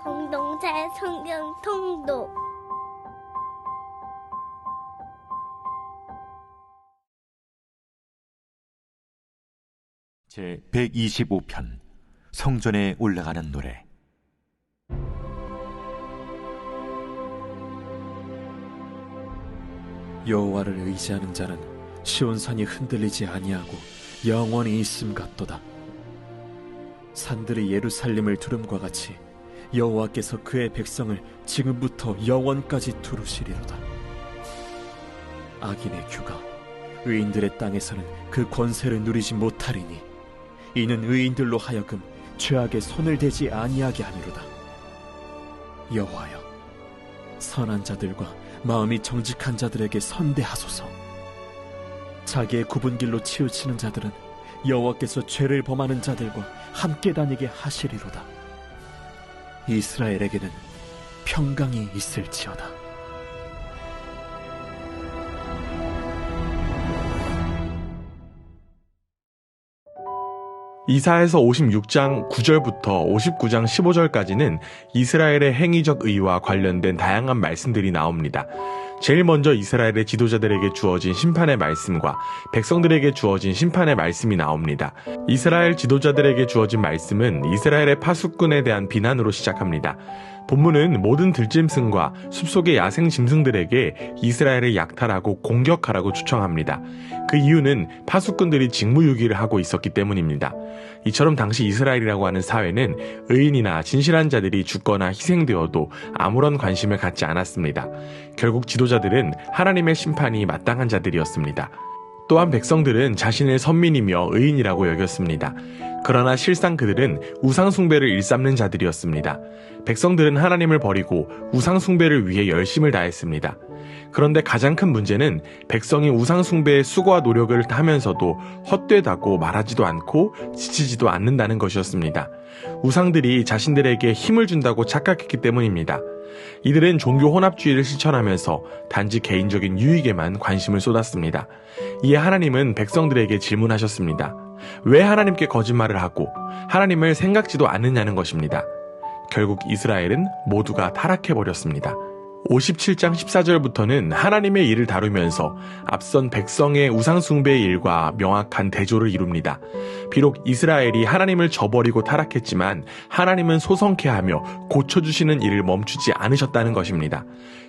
공동체 성경 통독 제 125편 성전에 올라가는 노래. 여호와를 의지하는 자는 시온산이 흔들리지 아니하고 영원히 있음 같도다. 산들이 예루살렘을 두름과 같이 여호와께서 그의 백성을 지금부터 영원까지 두루시리로다. 악인의 규가 의인들의 땅에서는 그 권세를 누리지 못하리니 이는 의인들로 하여금 죄악에 손을 대지 아니하게 함이로다. 여호와여, 선한 자들과 마음이 정직한 자들에게 선대하소서. 자기의 굽은 길로 치우치는 자들은 여호와께서 죄를 범하는 자들과 함께 다니게 하시리로다. 이스라엘에게는 평강이 있을지어다. 이사야서 56장 9절부터 59장 15절까지는 이스라엘의 행위적 의와 관련된 다양한 말씀들이 나옵니다. 제일 먼저 이스라엘의 지도자들에게 주어진 심판의 말씀과 백성들에게 주어진 심판의 말씀이 나옵니다. 이스라엘 지도자들에게 주어진 말씀은 이스라엘의 파수꾼에 대한 비난으로 시작합니다. 본문은 모든 들짐승과 숲속의 야생 짐승들에게 이스라엘을 약탈하고 공격하라고 추청합니다. 그 이유는 파수꾼들이 직무유기를 하고 있었기 때문입니다. 이처럼 당시 이스라엘이라고 하는 사회는 의인이나 진실한 자들이 죽거나 희생되어도 아무런 관심을 갖지 않았습니다. 결국 지도자들은 하나님의 심판이 마땅한 자들이었습니다. 또한 백성들은 자신을 선민이며 의인이라고 여겼습니다. 그러나 실상 그들은 우상숭배를 일삼는 자들이었습니다. 백성들은 하나님을 버리고 우상숭배를 위해 열심을 다했습니다. 그런데 가장 큰 문제는 백성이 우상숭배에 수고와 노력을 하면서도 헛되다고 말하지도 않고 지치지도 않는다는 것이었습니다. 우상들이 자신들에게 힘을 준다고 착각했기 때문입니다. 이들은 종교 혼합주의를 실천하면서 단지 개인적인 유익에만 관심을 쏟았습니다. 이에 하나님은 백성들에게 질문하셨습니다. 왜 하나님께 거짓말을 하고 하나님을 생각지도 않느냐는 것입니다. 결국 이스라엘은 모두가 타락해버렸습니다. 57장 14절부터는 하나님의 일을 다루면서 앞선 백성의 우상숭배의 일과 명확한 대조를 이룹니다. 비록 이스라엘이 하나님을 저버리고 타락했지만 하나님은 소성케하며 고쳐주시는 일을 멈추지 않으셨다는 것입니다.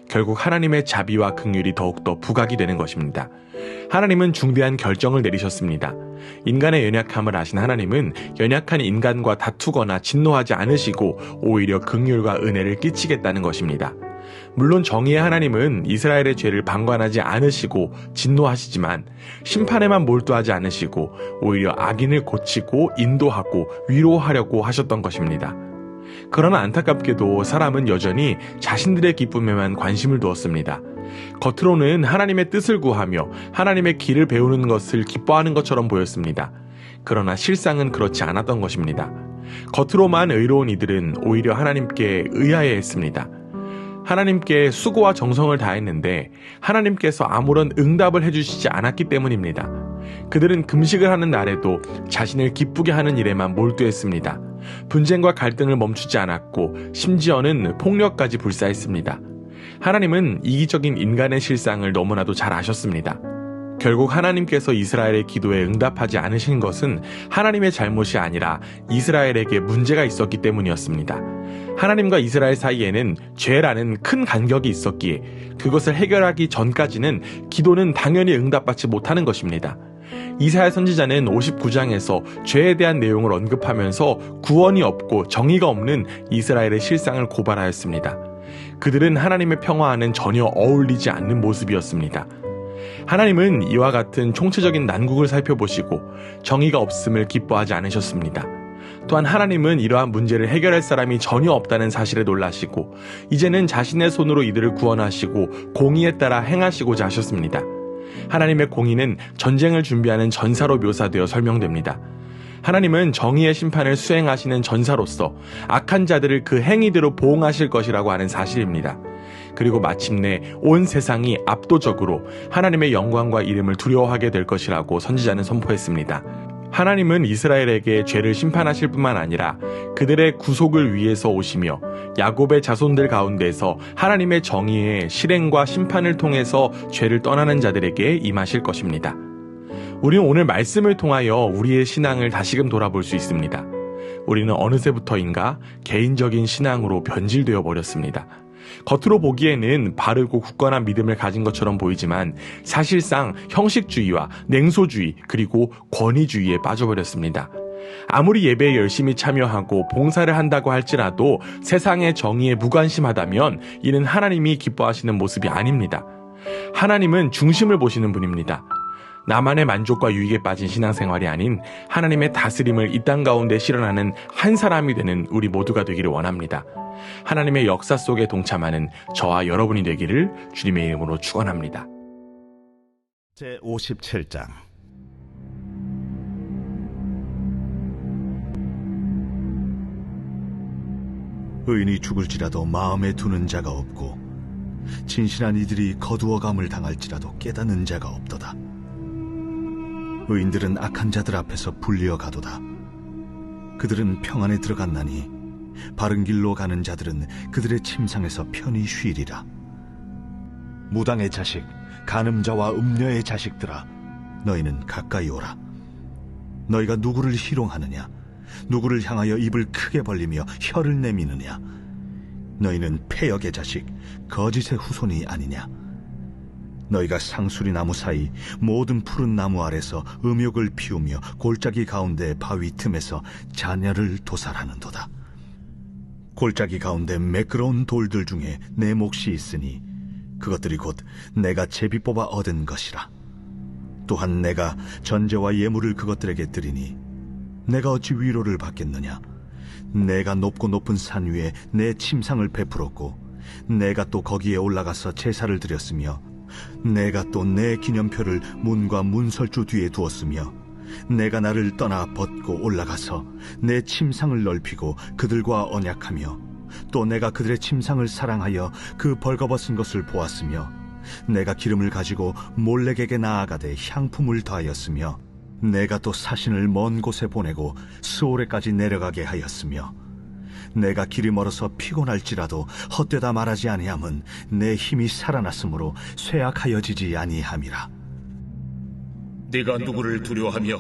결국 하나님의 자비와 긍휼이 더욱더 부각이 되는 것입니다. 하나님은 중대한 결정을 내리셨습니다. 인간의 연약함을 아신 하나님은 연약한 인간과 다투거나 진노하지 않으시고 오히려 긍휼과 은혜를 끼치겠다는 것입니다. 물론 정의의 하나님은 이스라엘의 죄를 방관하지 않으시고 진노하시지만 심판에만 몰두하지 않으시고 오히려 악인을 고치고 인도하고 위로하려고 하셨던 것입니다. 그러나 안타깝게도 사람은 여전히 자신들의 기쁨에만 관심을 두었습니다. 겉으로는 하나님의 뜻을 구하며 하나님의 길을 배우는 것을 기뻐하는 것처럼 보였습니다. 그러나 실상은 그렇지 않았던 것입니다. 겉으로만 의로운 이들은 오히려 하나님께 의아해 했습니다. 하나님께 수고와 정성을 다했는데 하나님께서 아무런 응답을 해주시지 않았기 때문입니다. 그들은 금식을 하는 날에도 자신을 기쁘게 하는 일에만 몰두했습니다. 분쟁과 갈등을 멈추지 않았고 심지어는 폭력까지 불사했습니다. 하나님은 이기적인 인간의 실상을 너무나도 잘 아셨습니다. 결국 하나님께서 이스라엘의 기도에 응답하지 않으신 것은 하나님의 잘못이 아니라 이스라엘에게 문제가 있었기 때문이었습니다. 하나님과 이스라엘 사이에는 죄라는 큰 간격이 있었기에 그것을 해결하기 전까지는 기도는 당연히 응답받지 못하는 것입니다. 이사야 선지자는 59장에서 죄에 대한 내용을 언급하면서 구원이 없고 정의가 없는 이스라엘의 실상을 고발하였습니다. 그들은 하나님의 평화와는 전혀 어울리지 않는 모습이었습니다. 하나님은 이와 같은 총체적인 난국을 살펴보시고 정의가 없음을 기뻐하지 않으셨습니다. 또한 하나님은 이러한 문제를 해결할 사람이 전혀 없다는 사실에 놀라시고 이제는 자신의 손으로 이들을 구원하시고 공의에 따라 행하시고자 하셨습니다. 하나님의 공의는 전쟁을 준비하는 전사로 묘사되어 설명됩니다. 하나님은 정의의 심판을 수행하시는 전사로서 악한 자들을 그 행위대로 보응하실 것이라고 하는 사실입니다. 그리고 마침내 온 세상이 압도적으로 하나님의 영광과 이름을 두려워하게 될 것이라고 선지자는 선포했습니다. 하나님은 이스라엘에게 죄를 심판하실 뿐만 아니라 그들의 구속을 위해서 오시며 야곱의 자손들 가운데서 하나님의 정의의 실행과 심판을 통해서 죄를 떠나는 자들에게 임하실 것입니다. 우리는 오늘 말씀을 통하여 우리의 신앙을 다시금 돌아볼 수 있습니다. 우리는 어느새부터인가 개인적인 신앙으로 변질되어 버렸습니다. 겉으로 보기에는 바르고 굳건한 믿음을 가진 것처럼 보이지만 사실상 형식주의와 냉소주의 그리고 권위주의에 빠져버렸습니다. 아무리 예배에 열심히 참여하고 봉사를 한다고 할지라도 세상의 정의에 무관심하다면 이는 하나님이 기뻐하시는 모습이 아닙니다. 하나님은 중심을 보시는 분입니다. 나만의 만족과 유익에 빠진 신앙생활이 아닌 하나님의 다스림을 이 땅 가운데 실현하는 한 사람이 되는 우리 모두가 되기를 원합니다. 하나님의 역사 속에 동참하는 저와 여러분이 되기를 주님의 이름으로 축원합니다. 제57장 의인이 죽을지라도 마음에 두는 자가 없고 진실한 이들이 거두어감을 당할지라도 깨닫는 자가 없도다. 의인들은 악한 자들 앞에서 불리어 가도다. 그들은 평안에 들어갔나니 바른 길로 가는 자들은 그들의 침상에서 편히 쉬리라. 무당의 자식, 간음자와 음녀의 자식들아, 너희는 가까이 오라. 너희가 누구를 희롱하느냐? 누구를 향하여 입을 크게 벌리며 혀를 내미느냐? 너희는 패역의 자식, 거짓의 후손이 아니냐? 너희가 상수리 나무 사이 모든 푸른 나무 아래서 음욕을 피우며 골짜기 가운데 바위 틈에서 자녀를 도살하는도다. 골짜기 가운데 매끄러운 돌들 중에 내 몫이 있으니 그것들이 곧 내가 제비 뽑아 얻은 것이라. 또한 내가 전제와 예물을 그것들에게 드리니 내가 어찌 위로를 받겠느냐? 내가 높고 높은 산 위에 내 침상을 베풀었고 내가 또 거기에 올라가서 제사를 드렸으며 내가 또 내 기념표를 문과 문설주 뒤에 두었으며 내가 나를 떠나 벗고 올라가서 내 침상을 넓히고 그들과 언약하며 또 내가 그들의 침상을 사랑하여 그 벌거벗은 것을 보았으며 내가 기름을 가지고 몰렉에게 나아가되 향품을 더하였으며 내가 또 사신을 먼 곳에 보내고 스오레까지 내려가게 하였으며 내가 길이 멀어서 피곤할지라도 헛되다 말하지 아니함은 내 힘이 살아났으므로 쇠약하여지지 아니함이라. 네가 누구를 두려워하며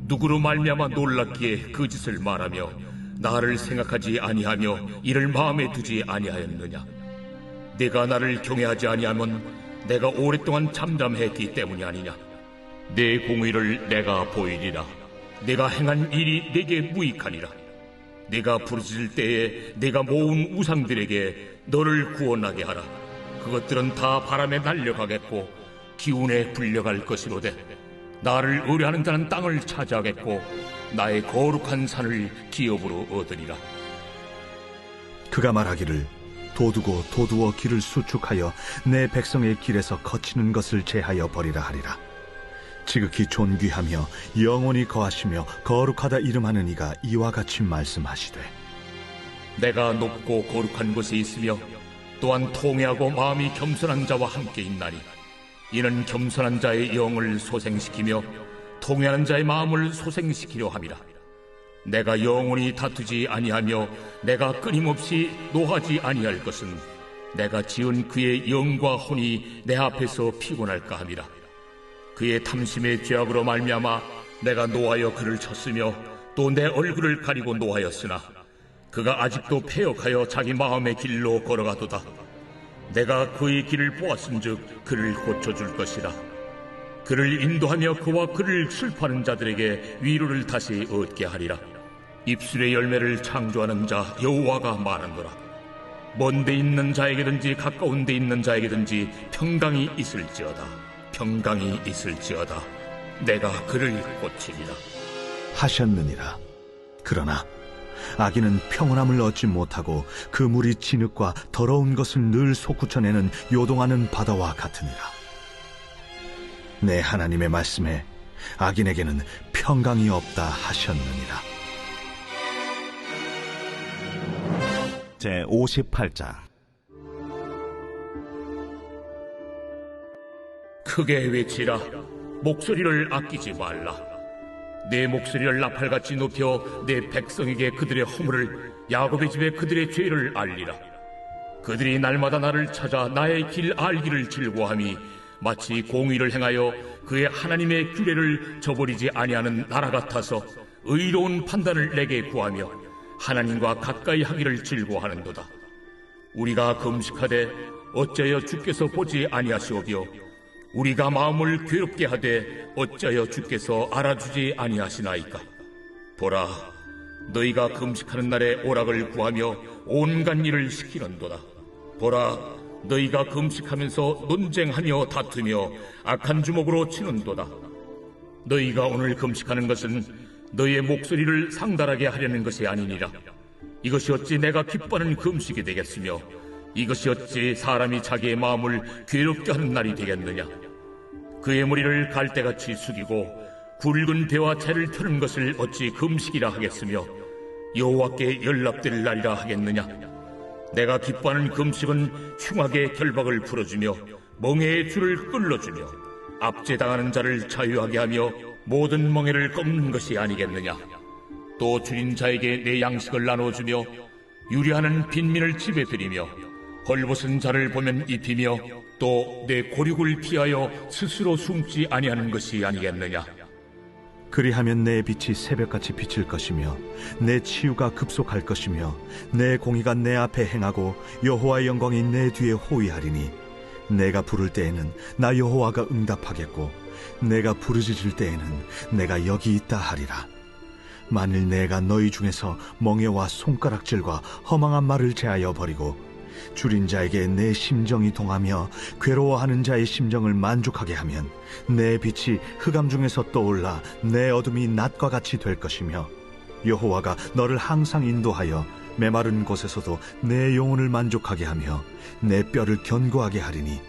누구로 말미암아 놀랍기에 그 짓을 말하며 나를 생각하지 아니하며 이를 마음에 두지 아니하였느냐? 네가 나를 경외하지 아니하면 내가 오랫동안 잠잠했기 때문이 아니냐? 내 공의를 내가 보이리라. 네가 행한 일이 내게 무익하니라. 네가 부르짖을 때에 네가 모은 우상들에게 너를 구원하게 하라. 그것들은 다 바람에 날려가겠고 기운에 불려갈 것이로되 나를 의뢰하는 자는 땅을 차지하겠고 나의 거룩한 산을 기업으로 얻으리라. 그가 말하기를 도두고 도두어 길을 수축하여 내 백성의 길에서 거치는 것을 제하여 버리라 하리라. 지극히 존귀하며 영원히 거하시며 거룩하다 이름하는 이가 이와 같이 말씀하시되 내가 높고 거룩한 곳에 있으며 또한 통회하고 마음이 겸손한 자와 함께 있나니 이는 겸손한 자의 영을 소생시키며 통회하는 자의 마음을 소생시키려 함이라. 내가 영원히 다투지 아니하며 내가 끊임없이 노하지 아니할 것은 내가 지은 그의 영과 혼이 내 앞에서 피곤할까 함이라. 그의 탐심의 죄악으로 말미암아 내가 노하여 그를 쳤으며 또 내 얼굴을 가리고 노하였으나 그가 아직도 패역하여 자기 마음의 길로 걸어가도다. 내가 그의 길을 보았은즉 그를 고쳐줄 것이라. 그를 인도하며 그와 그를 슬퍼하는 자들에게 위로를 다시 얻게 하리라. 입술의 열매를 창조하는 자 여호와가 말하노라. 먼 데 있는 자에게든지 가까운 데 있는 자에게든지 평강이 있을지어다. 평강이 있을지어다. 내가 그를 고치리라 하셨느니라. 그러나 악인은 평온함을 얻지 못하고 그 물이 진흙과 더러운 것을 늘 솟구쳐내는 요동하는 바다와 같으니라. 내 하나님의 말씀에 악인에게는 평강이 없다 하셨느니라. 제58장 크게 외치라. 목소리를 아끼지 말라. 내 목소리를 나팔같이 높여 내 백성에게 그들의 허물을, 야곱의 집에 그들의 죄를 알리라. 그들이 날마다 나를 찾아 나의 길 알기를 즐거워함이 마치 공의를 행하여 그의 하나님의 규례를 저버리지 아니하는 나라 같아서 의로운 판단을 내게 구하며 하나님과 가까이 하기를 즐거워하는도다. 우리가 금식하되 어찌하여 주께서 보지 아니하시오며 우리가 마음을 괴롭게 하되 어찌하여 주께서 알아주지 아니하시나이까. 보라, 너희가 금식하는 날에 오락을 구하며 온갖 일을 시키는도다. 보라, 너희가 금식하면서 논쟁하며 다투며 악한 주먹으로 치는도다. 너희가 오늘 금식하는 것은 너희의 목소리를 상달하게 하려는 것이 아니니라. 이것이 어찌 내가 기뻐하는 금식이 되겠으며 이것이 어찌 사람이 자기의 마음을 괴롭게 하는 날이 되겠느냐. 그의 머리를 갈대같이 숙이고 굵은 배와 재를 펴는 것을 어찌 금식이라 하겠으며 여호와께 연락될 날이라 하겠느냐. 내가 기뻐하는 금식은 흉악의 결박을 풀어주며 멍에의 줄을 끌어주며 압제당하는 자를 자유하게 하며 모든 멍에를 꺾는 것이 아니겠느냐. 또 줄인 자에게 내 양식을 나눠주며 유리하는 빈민을 집에 들이며 헐벗은 자를 보면 입히며 또 내 고륙을 피하여 스스로 숨지 아니하는 것이 아니겠느냐. 그리하면 내 빛이 새벽같이 비칠 것이며 내 치유가 급속할 것이며 내 공의가 내 앞에 행하고 여호와의 영광이 내 뒤에 호위하리니 내가 부를 때에는 나 여호와가 응답하겠고 내가 부르짖을 때에는 내가 여기 있다 하리라. 만일 내가 너희 중에서 멍에와 손가락질과 허망한 말을 제하여 버리고 줄인 자에게 내 심정이 동하며 괴로워하는 자의 심정을 만족하게 하면 내 빛이 흑암 중에서 떠올라 내 어둠이 낮과 같이 될 것이며 여호와가 너를 항상 인도하여 메마른 곳에서도 내 영혼을 만족하게 하며 내 뼈를 견고하게 하리니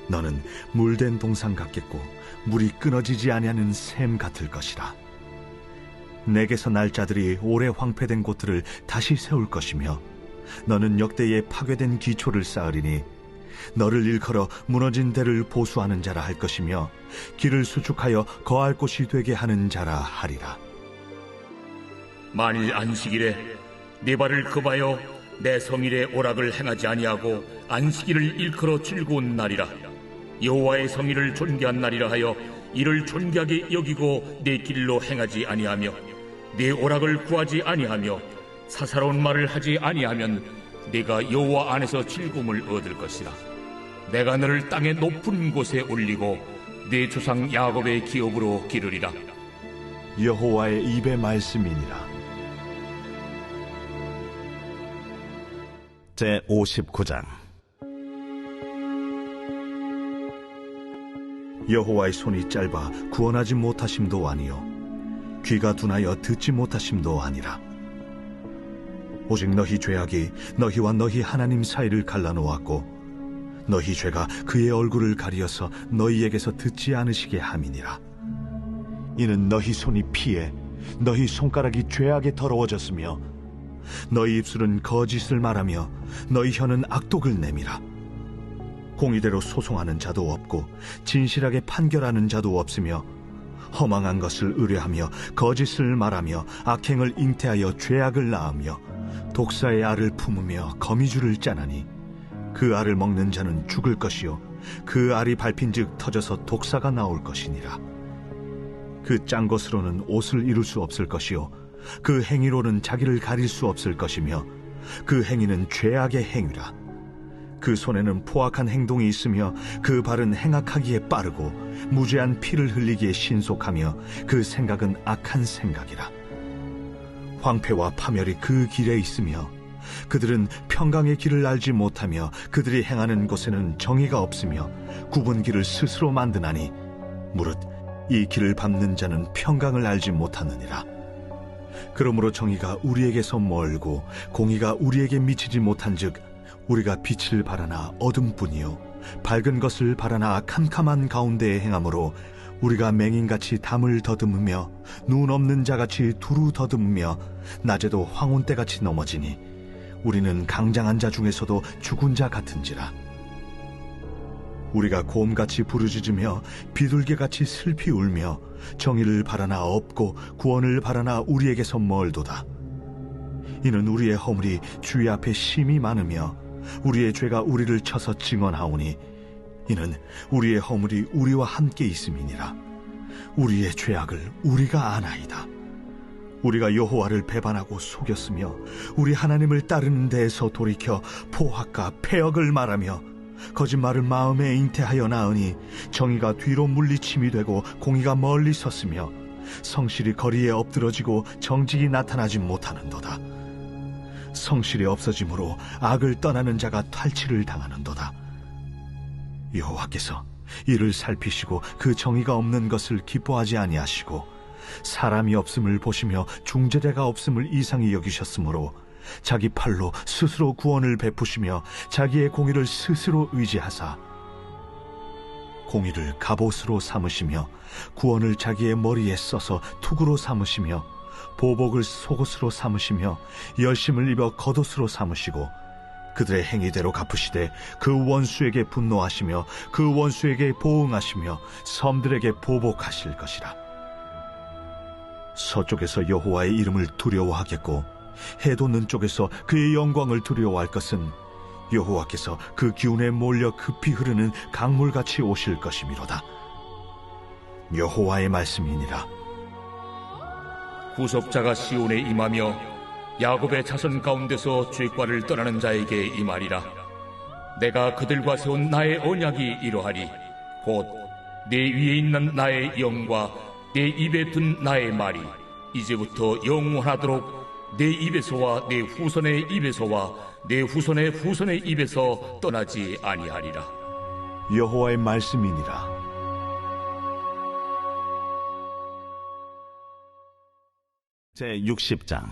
너는 물된 동산 같겠고 물이 끊어지지 아니하는 샘 같을 것이라. 내게서 날 자들이 오래 황폐된 곳들을 다시 세울 것이며 너는 역대에 파괴된 기초를 쌓으리니 너를 일컬어 무너진 데를 보수하는 자라 할 것이며 길을 수축하여 거할 곳이 되게 하는 자라 하리라. 만일 안식일에 네 발을 급하여 내 성일에 오락을 행하지 아니하고 안식일을 일컬어 즐거운 날이라. 여호와의 성일을 존귀한 날이라 하여 이를 존귀하게 여기고 내 길로 행하지 아니하며 네 오락을 구하지 아니하며 사사로운 말을 하지 아니하면 네가 여호와 안에서 즐거움을 얻을 것이라. 내가 너를 땅의 높은 곳에 올리고 네 조상 야곱의 기업으로 기르리라. 여호와의 입의 말씀이니라. 제59장. 여호와의 손이 짧아 구원하지 못하심도 아니요 귀가 둔하여 듣지 못하심도 아니라. 오직 너희 죄악이 너희와 너희 하나님 사이를 갈라놓았고 너희 죄가 그의 얼굴을 가리어서 너희에게서 듣지 않으시게 함이니라. 이는 너희 손이 피해 너희 손가락이 죄악에 더러워졌으며 너희 입술은 거짓을 말하며 너희 혀는 악독을 내밀어. 공의대로 소송하는 자도 없고 진실하게 판결하는 자도 없으며 허망한 것을 의뢰하며 거짓을 말하며 악행을 잉태하여 죄악을 낳으며 독사의 알을 품으며 거미줄을 짜나니 그 알을 먹는 자는 죽을 것이요 그 알이 밟힌즉 터져서 독사가 나올 것이니라. 그 짠 것으로는 옷을 이룰 수 없을 것이요 그 행위로는 자기를 가릴 수 없을 것이며 그 행위는 죄악의 행위라. 그 손에는 포악한 행동이 있으며 그 발은 행악하기에 빠르고 무죄한 피를 흘리기에 신속하며 그 생각은 악한 생각이라. 황폐와 파멸이 그 길에 있으며 그들은 평강의 길을 알지 못하며 그들이 행하는 곳에는 정의가 없으며 굽은 길을 스스로 만드나니 무릇 이 길을 밟는 자는 평강을 알지 못하느니라. 그러므로 정의가 우리에게서 멀고 공의가 우리에게 미치지 못한즉 우리가 빛을 바라나 어둠뿐이요 밝은 것을 바라나 캄캄한 가운데에 행함으로 우리가 맹인같이 담을 더듬으며 눈 없는 자같이 두루 더듬으며 낮에도 황혼때같이 넘어지니 우리는 강장한 자 중에서도 죽은 자 같은지라. 우리가 곰같이 부르짖으며 비둘기같이 슬피 울며 정의를 바라나 없고 구원을 바라나 우리에게서 멀도다. 이는 우리의 허물이 주의 앞에 심히 많으며 우리의 죄가 우리를 쳐서 증언하오니 이는 우리의 허물이 우리와 함께 있음이니라. 우리의 죄악을 우리가 아나이다. 우리가 여호와를 배반하고 속였으며 우리 하나님을 따르는 데에서 돌이켜 포악과 패역을 말하며 거짓말을 마음에 잉태하여 낳으니 정의가 뒤로 물리침이 되고 공의가 멀리 섰으며 성실이 거리에 엎드러지고 정직이 나타나지 못하는도다. 성실이 없어짐으로 악을 떠나는 자가 탈취를 당하는도다. 여호와께서 이를 살피시고 그 정의가 없는 것을 기뻐하지 아니하시고 사람이 없음을 보시며 중재자가 없음을 이상히 여기셨으므로 자기 팔로 스스로 구원을 베푸시며 자기의 공의를 스스로 의지하사 공의를 갑옷으로 삼으시며 구원을 자기의 머리에 써서 투구로 삼으시며 보복을 속옷으로 삼으시며 열심을 입어 겉옷으로 삼으시고 그들의 행위대로 갚으시되 그 원수에게 분노하시며 그 원수에게 보응하시며 섬들에게 보복하실 것이라. 서쪽에서 여호와의 이름을 두려워하겠고 해 돋는 쪽에서 그의 영광을 두려워할 것은 여호와께서 그 기운에 몰려 급히 흐르는 강물같이 오실 것이미로다. 여호와의 말씀이니라. 구속자가 시온에 임하며 야곱의 자손 가운데서 죄과를 떠나는 자에게 임하리라. 내가 그들과 세운 나의 언약이 이러하리. 곧 내 위에 있는 나의 영과 내 입에 둔 나의 말이 이제부터 영원하도록 내 입에서와 내 후손의 입에서와 내 후손의 후손의 입에서 떠나지 아니하리라. 여호와의 말씀이니라. 제60장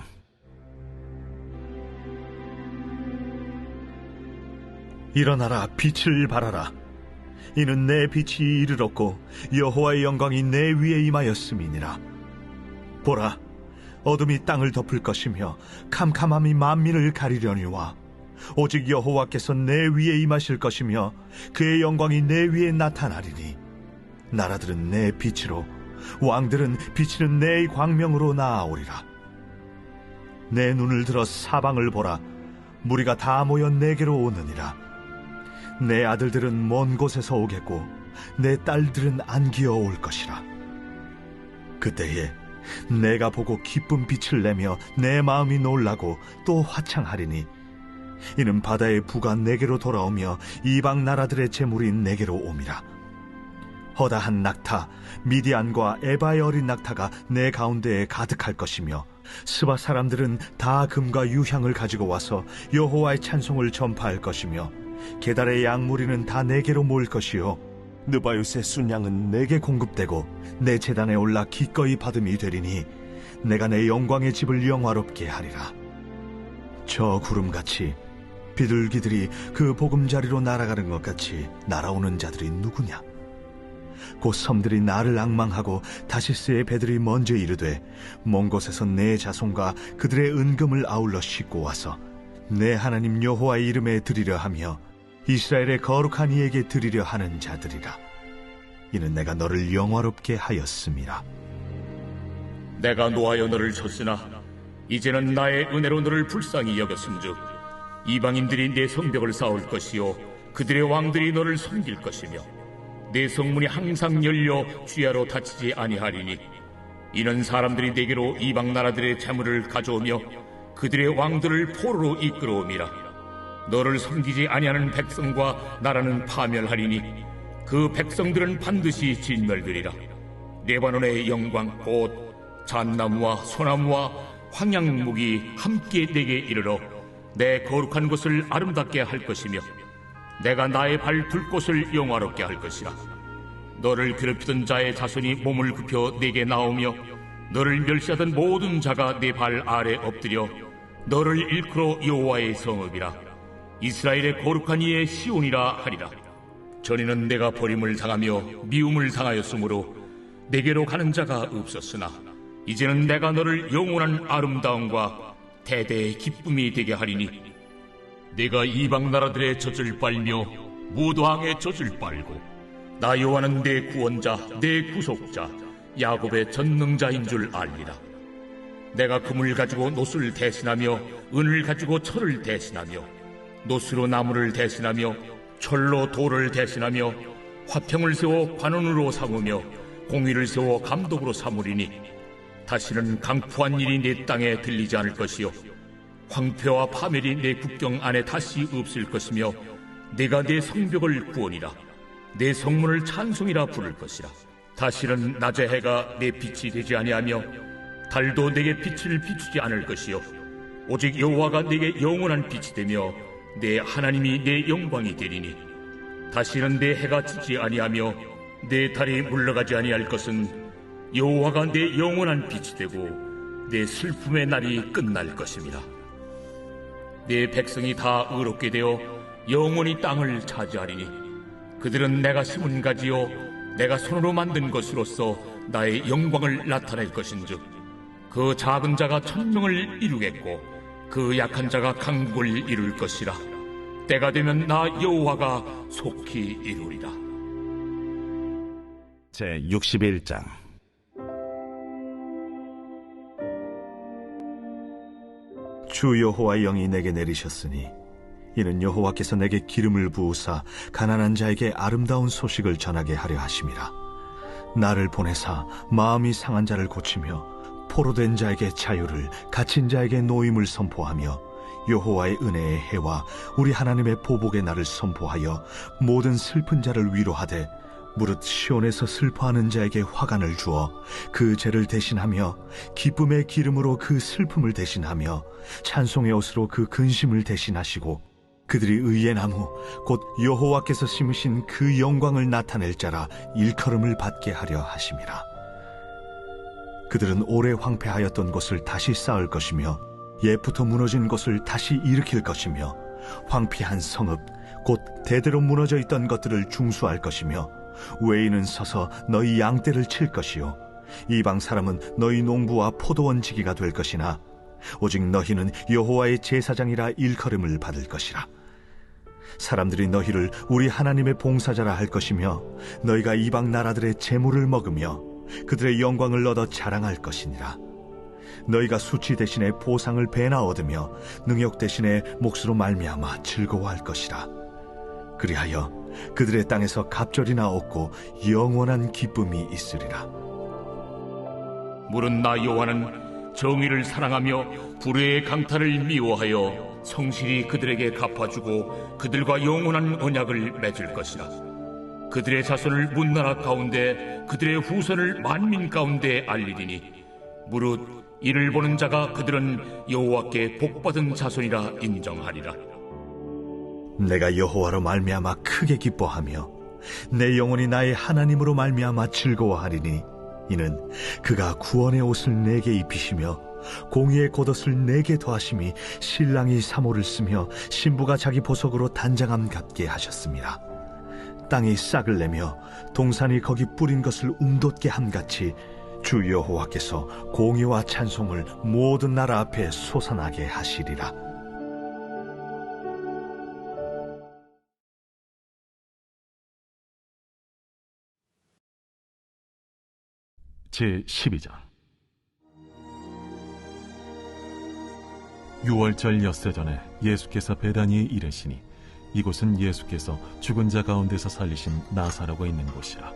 일어나라, 빛을 발하라. 이는 내 빛이 이르렀고 여호와의 영광이 내 위에 임하였음이니라. 보라, 어둠이 땅을 덮을 것이며 캄캄함이 만민을 가리려니와 오직 여호와께서 내 위에 임하실 것이며 그의 영광이 내 위에 나타나리니 나라들은 내 빛으로 왕들은 비치는 내 광명으로 나아오리라. 내 눈을 들어 사방을 보라. 무리가 다 모여 내게로 오느니라. 내 아들들은 먼 곳에서 오겠고 내 딸들은 안기어 올 것이라. 그때에 내가 보고 기쁜 빛을 내며 내 마음이 놀라고 또 화창하리니 이는 바다의 부가 내게로 돌아오며 이방 나라들의 재물이 내게로 옴이라. 허다한 낙타 미디안과 에바의 어린 낙타가 내 가운데에 가득할 것이며 스바 사람들은 다 금과 유향을 가지고 와서 여호와의 찬송을 전파할 것이며 게달의 양무리는 다 내게로 모일 것이요 느바요스의 순양은 내게 공급되고 내 제단에 올라 기꺼이 받음이 되리니 내가 내 영광의 집을 영화롭게 하리라. 저 구름같이 비둘기들이 그 보금자리로 날아가는 것 같이 날아오는 자들이 누구냐? 곧 섬들이 나를 앙망하고 다시스의 배들이 먼저 이르되 먼 곳에서 내 자손과 그들의 은금을 아울러 싣고 와서 내 하나님 여호와의 이름에 드리려 하며 이스라엘의 거룩한 이에게 드리려 하는 자들이라. 이는 내가 너를 영화롭게 하였음이라. 내가 노하여 너를 쳤으나 이제는 나의 은혜로 너를 불쌍히 여겼음즉 이방인들이 내 성벽을 쌓을 것이요 그들의 왕들이 너를 섬길 것이며 내 성문이 항상 열려 주야로 닫히지 아니하리니 이는 사람들이 내게로 이방 나라들의 재물을 가져오며 그들의 왕들을 포로로 이끌어옴이라. 너를 섬기지 아니하는 백성과 나라는 파멸하리니 그 백성들은 반드시 진멸되리라. 레바논의 영광 곧 잣나무와 소나무와 황양목이 함께 내게 이르러 내 거룩한 곳을 아름답게 할 것이며 내가 나의 발 둘 곳을 영화롭게 할 것이라. 너를 괴롭히던 자의 자손이 몸을 굽혀 내게 나오며 너를 멸시하던 모든 자가 내 발 아래 엎드려 너를 일컬어 여호와의 성읍이라. 이스라엘의 거룩한 이의 시온이라 하리라. 전에는 내가 버림을 당하며 미움을 당하였으므로 내게로 가는 자가 없었으나 이제는 내가 너를 영원한 아름다움과 대대의 기쁨이 되게 하리니 내가 이방 나라들의 젖을 빨며 무도항의 젖을 빨고 나 여호와는 내 구원자, 내 구속자, 야곱의 전능자인 줄 알리라. 내가 금을 가지고 노스를 대신하며 은을 가지고 철을 대신하며 노스로 나무를 대신하며 철로 돌을 대신하며 화평을 세워 관원으로 삼으며 공의를 세워 감독으로 삼으리니 다시는 강포한 일이 내 땅에 들리지 않을 것이요 황폐와 파멸이 내 국경 안에 다시 없을 것이며 내가 내 성벽을 구원이라 내 성문을 찬송이라 부를 것이라. 다시는 낮의 해가 내 빛이 되지 아니하며 달도 내게 빛을 비추지 않을 것이요 오직 여호와가 내게 영원한 빛이 되며 내 하나님이 내 영광이 되리니 다시는 내 해가 지지 아니하며 내 달이 물러가지 아니할 것은 여호와가 내 영원한 빛이 되고 내 슬픔의 날이 끝날 것입니다. 내 백성이 다 의롭게 되어 영원히 땅을 차지하리니 그들은 내가 심은 가지요 내가 손으로 만든 것으로서 나의 영광을 나타낼 것인즉 그 작은 자가 천명을 이루겠고 그 약한 자가 강국을 이룰 것이라. 때가 되면 나 여호와가 속히 이루리라. 제61장. 주 여호와의 영이 내게 내리셨으니 이는 여호와께서 내게 기름을 부으사 가난한 자에게 아름다운 소식을 전하게 하려 하심이라. 나를 보내사 마음이 상한 자를 고치며 포로된 자에게 자유를, 갇힌 자에게 노임을 선포하며 여호와의 은혜의 해와 우리 하나님의 보복의 날을 선포하여 모든 슬픈 자를 위로하되 무릇 시온에서 슬퍼하는 자에게 화관을 주어 그 죄를 대신하며 기쁨의 기름으로 그 슬픔을 대신하며 찬송의 옷으로 그 근심을 대신하시고 그들이 의의 나무 곧 여호와께서 심으신 그 영광을 나타낼 자라 일컬음을 받게 하려 하심이라. 그들은 오래 황폐하였던 곳을 다시 쌓을 것이며 옛부터 무너진 곳을 다시 일으킬 것이며 황폐한 성읍 곧 대대로 무너져 있던 것들을 중수할 것이며 외인은 서서 너희 양떼를 칠 것이요 이방 사람은 너희 농부와 포도원 지기가 될 것이나 오직 너희는 여호와의 제사장이라 일컬음을 받을 것이라. 사람들이 너희를 우리 하나님의 봉사자라 할 것이며 너희가 이방 나라들의 재물을 먹으며 그들의 영광을 얻어 자랑할 것이니라. 너희가 수치 대신에 보상을 배나 얻으며 능욕 대신에 몫으로 말미암아 즐거워할 것이라. 그리하여 그들의 땅에서 갑절이나 얻고 영원한 기쁨이 있으리라. 물은 나 여호와는 정의를 사랑하며 불의의 강탈을 미워하여 성실히 그들에게 갚아주고 그들과 영원한 언약을 맺을 것이라. 그들의 자손을 문나라 가운데 그들의 후손을 만민 가운데 알리리니 무릇 이를 보는 자가 그들은 여호와께 복받은 자손이라 인정하리라. 내가 여호와로 말미암아 크게 기뻐하며 내 영혼이 나의 하나님으로 말미암아 즐거워하리니 이는 그가 구원의 옷을 내게 입히시며 공의의 겉옷을 내게 더하심이 신랑이 사모를 쓰며 신부가 자기 보석으로 단장함 같게 하셨습니다. 땅이 싹을 내며 동산이 거기 뿌린 것을 움돋게 함같이 주 여호와께서 공의와 찬송을 모든 나라 앞에 솟아나게 하시리라. 제12장. 유월절 엿새 전에 예수께서 베다니에 이르시니 이곳은 예수께서 죽은 자 가운데서 살리신 나사로가 있는 곳이라.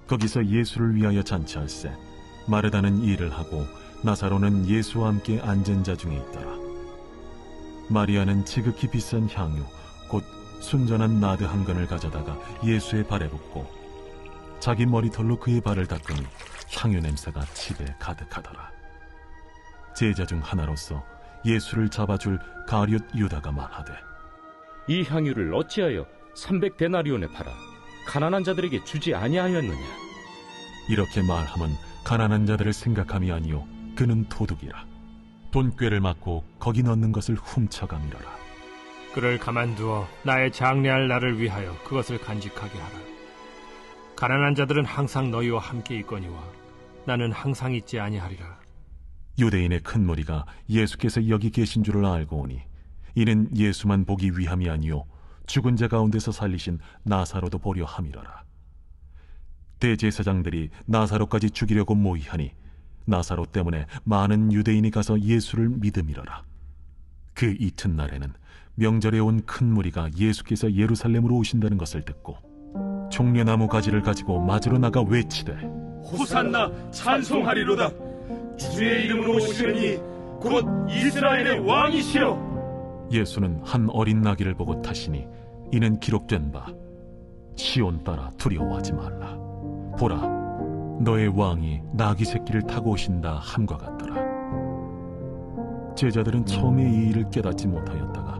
거기서 예수를 위하여 잔치할세 마르다는 일을 하고 나사로는 예수와 함께 앉은 자 중에 있더라. 마리아는 지극히 비싼 향유 곧 순전한 나드 한 근을 가져다가 예수의 발에 붓고 자기 머리털로 그의 발을 닦으니 향유 냄새가 집에 가득하더라. 제자 중 하나로서 예수를 잡아줄 가룟 유다가 말하되 이 향유를 어찌하여 300데나리온에 팔아 가난한 자들에게 주지 아니하였느냐. 이렇게 말하면 가난한 자들을 생각함이 아니요 그는 도둑이라. 돈꾀를 맞고 거기 넣는 것을 훔쳐가미러라. 그를 가만두어 나의 장래할 날을 위하여 그것을 간직하게 하라. 가난한 자들은 항상 너희와 함께 있거니와 나는 항상 있지 아니하리라. 유대인의 큰 무리가 예수께서 여기 계신 줄을 알고 오니 이는 예수만 보기 위함이 아니요 죽은 자 가운데서 살리신 나사로도 보려 함이라라. 대제사장들이 나사로까지 죽이려고 모의하니 나사로 때문에 많은 유대인이 가서 예수를 믿음이러라. 그 이튿날에는 명절에 온 큰 무리가 예수께서 예루살렘으로 오신다는 것을 듣고 종려나무 가지를 가지고 맞으러 나가 외치되 호산나 찬송하리로다. 주의 이름으로 오시려니 곧 이스라엘의 왕이시여. 예수는 한 어린 나귀를 보고 타시니 이는 기록된 바 시온 딸아 두려워하지 말라. 보라, 너의 왕이 나귀 새끼를 타고 오신다 함과 같더라. 제자들은 처음에 이 일을 깨닫지 못하였다가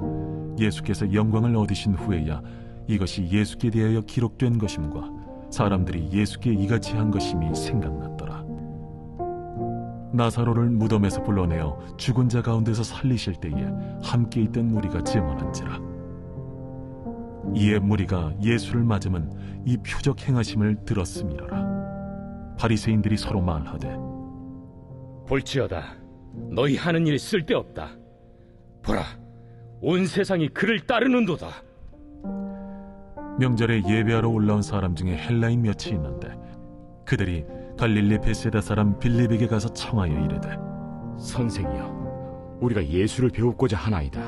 예수께서 영광을 얻으신 후에야 이것이 예수께 대하여 기록된 것임과 사람들이 예수께 이같이 한 것임이 생각났더라. 나사로를 무덤에서 불러내어 죽은 자 가운데서 살리실 때에 함께 있던 무리가 증언한지라. 이에 무리가 예수를 맞으면 이 표적 행하심을 들었음이로라. 바리새인들이 서로 말하되 볼지어다, 너희 하는 일이 쓸데없다. 보라, 온 세상이 그를 따르는도다. 명절에 예배하러 올라온 사람 중에 헬라인 몇이 있는데 그들이 갈릴리 베세다 사람 빌립에게 가서 청하여 이르되 선생이여, 우리가 예수를 배우고자 하나이다.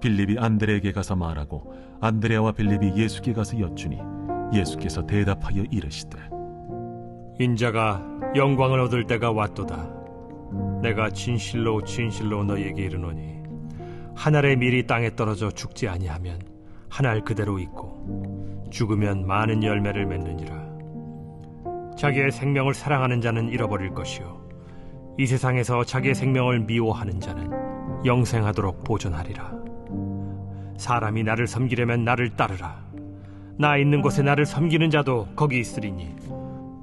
빌립이 안드레에게 가서 말하고 안드레아와 빌립이 예수께 가서 여쭈니 예수께서 대답하여 이르시되 인자가 영광을 얻을 때가 왔도다. 내가 진실로 진실로 너희에게 이르노니 한 알의 밀이 땅에 떨어져 죽지 아니하면 한 알 그대로 있고 죽으면 많은 열매를 맺느니라. 자기의 생명을 사랑하는 자는 잃어버릴 것이요 이 세상에서 자기의 생명을 미워하는 자는 영생하도록 보존하리라. 사람이 나를 섬기려면 나를 따르라. 나 있는 곳에 나를 섬기는 자도 거기 있으리니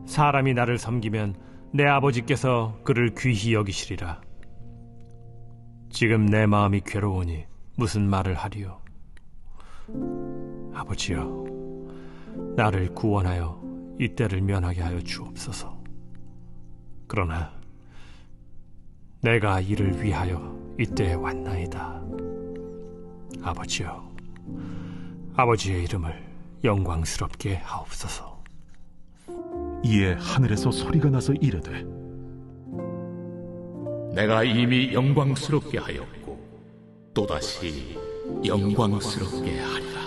사람이 나를 섬기면 내 아버지께서 그를 귀히 여기시리라. 지금 내 마음이 괴로우니 무슨 말을 하리요? 아버지여, 나를 구원하여 이때를 면하게 하여 주옵소서. 그러나 내가 이를 위하여 이때에 왔나이다. 아버지여, 아버지의 이름을 영광스럽게 하옵소서. 이에 하늘에서 소리가 나서 이르되 내가 이미 영광스럽게 하였고 또다시 영광스럽게 하리라.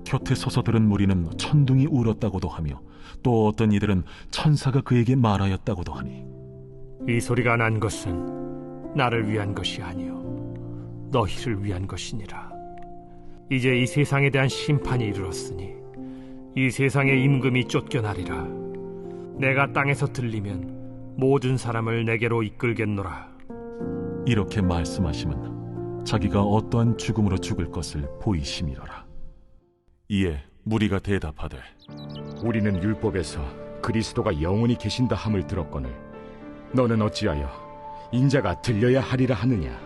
곁에 서서 들은 무리는 천둥이 울었다고도 하며 또 어떤 이들은 천사가 그에게 말하였다고도 하니 이 소리가 난 것은 나를 위한 것이 아니요 너희를 위한 것이니라. 이제 이 세상에 대한 심판이 이르렀으니 이 세상의 임금이 쫓겨나리라. 내가 땅에서 들리면 모든 사람을 내게로 이끌겠노라. 이렇게 말씀하시면 자기가 어떠한 죽음으로 죽을 것을 보이심이로라. 이에 무리가 대답하되 우리는 율법에서 그리스도가 영원히 계신다 함을 들었거늘 너는 어찌하여 인자가 들려야 하리라 하느냐?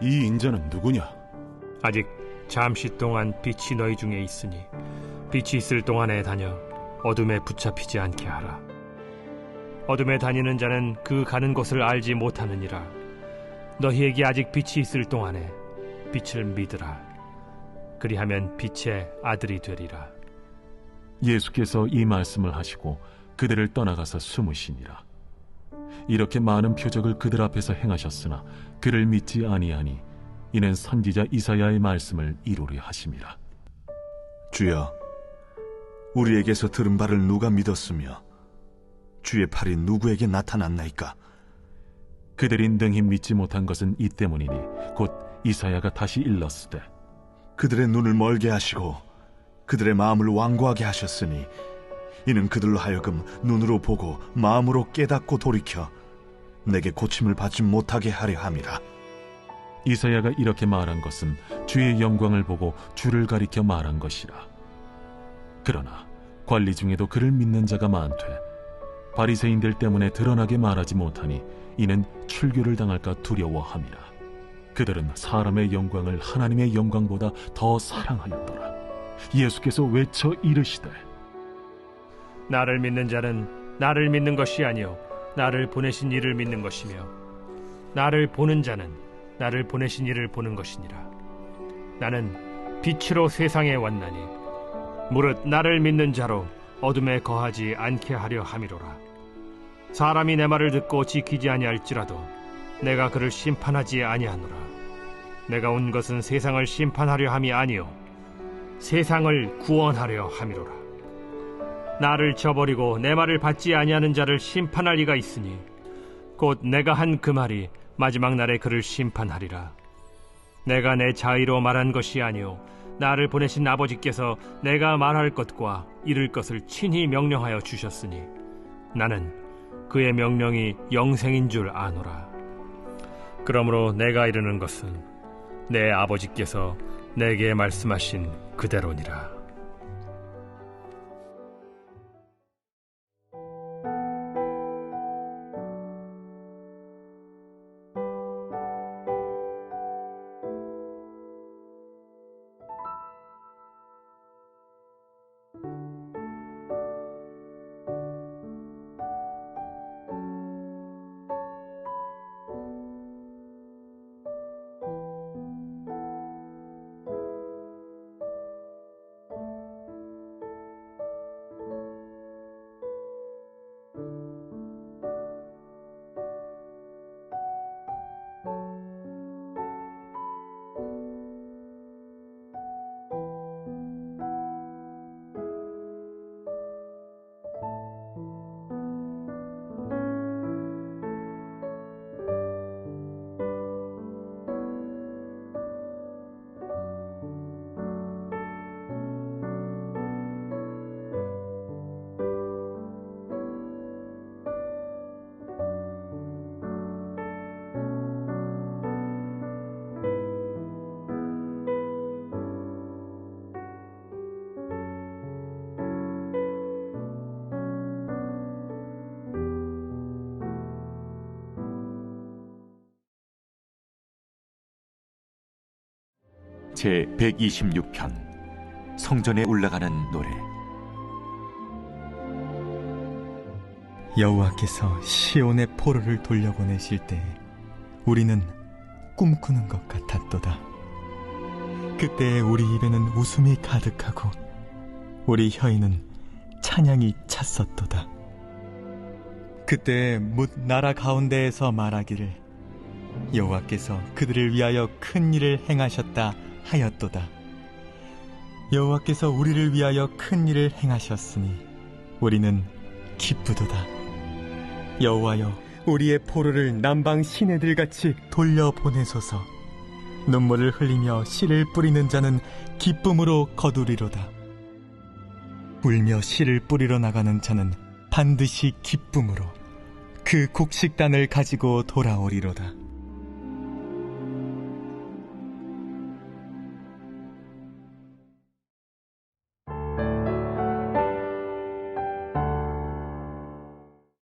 이 인자는 누구냐? 아직 잠시 동안 빛이 너희 중에 있으니 빛이 있을 동안에 다녀 어둠에 붙잡히지 않게 하라. 어둠에 다니는 자는 그 가는 곳을 알지 못하느니라. 너희에게 아직 빛이 있을 동안에 빛을 믿으라. 그리하면 빛의 아들이 되리라. 예수께서 이 말씀을 하시고 그들을 떠나가서 숨으시니라. 이렇게 많은 표적을 그들 앞에서 행하셨으나 그를 믿지 아니하니 이는 선지자 이사야의 말씀을 이루려 하심이라. 주여, 우리에게서 들은 바를 누가 믿었으며 주의 팔이 누구에게 나타났나이까? 그들이 능히 믿지 못한 것은 이 때문이니 곧 이사야가 다시 일렀으되 그들의 눈을 멀게 하시고 그들의 마음을 완고하게 하셨으니 이는 그들로 하여금 눈으로 보고 마음으로 깨닫고 돌이켜 내게 고침을 받지 못하게 하려 함이라. 이사야가 이렇게 말한 것은 주의 영광을 보고 주를 가리켜 말한 것이라. 그러나 관리 중에도 그를 믿는 자가 많되 바리새인들 때문에 드러나게 말하지 못하니 이는 출교를 당할까 두려워함이라. 그들은 사람의 영광을 하나님의 영광보다 더 사랑하였더라. 예수께서 외쳐 이르시되 나를 믿는 자는 나를 믿는 것이 아니요 나를 보내신 이를 믿는 것이며 나를 보는 자는 나를 보내신 이를 보는 것이니라. 나는 빛으로 세상에 왔나니 무릇 나를 믿는 자로 어둠에 거하지 않게 하려 함이로라. 사람이 내 말을 듣고 지키지 아니할지라도 내가 그를 심판하지 아니하노라. 내가 온 것은 세상을 심판하려 함이 아니요 세상을 구원하려 함이로라. 나를 저버리고 내 말을 받지 아니하는 자를 심판할 이가 있으니 곧 내가 한 그 말이 마지막 날에 그를 심판하리라. 내가 내 자의로 말한 것이 아니요 나를 보내신 아버지께서 내가 말할 것과 이룰 것을 친히 명령하여 주셨으니 나는 그의 명령이 영생인 줄 아노라. 그러므로 내가 이르는 것은 내 아버지께서 내게 말씀하신 그대로니라. 제 126편 성전에 올라가는 노래. 여호와께서 시온의 포로를 돌려보내실 때 우리는 꿈꾸는 것 같았도다. 그때 우리 입에는 웃음이 가득하고 우리 혀에는 찬양이 찼었도다. 그때 뭇 나라 가운데에서 말하기를 여호와께서 그들을 위하여 큰 일을 행하셨다 하였도다. 여호와께서 우리를 위하여 큰 일을 행하셨으니 우리는 기쁘도다. 여호와여, 우리의 포로를 남방 시내들같이 돌려보내소서. 눈물을 흘리며 씨를 뿌리는 자는 기쁨으로 거두리로다. 울며 씨를 뿌리러 나가는 자는 반드시 기쁨으로 그 곡식단을 가지고 돌아오리로다.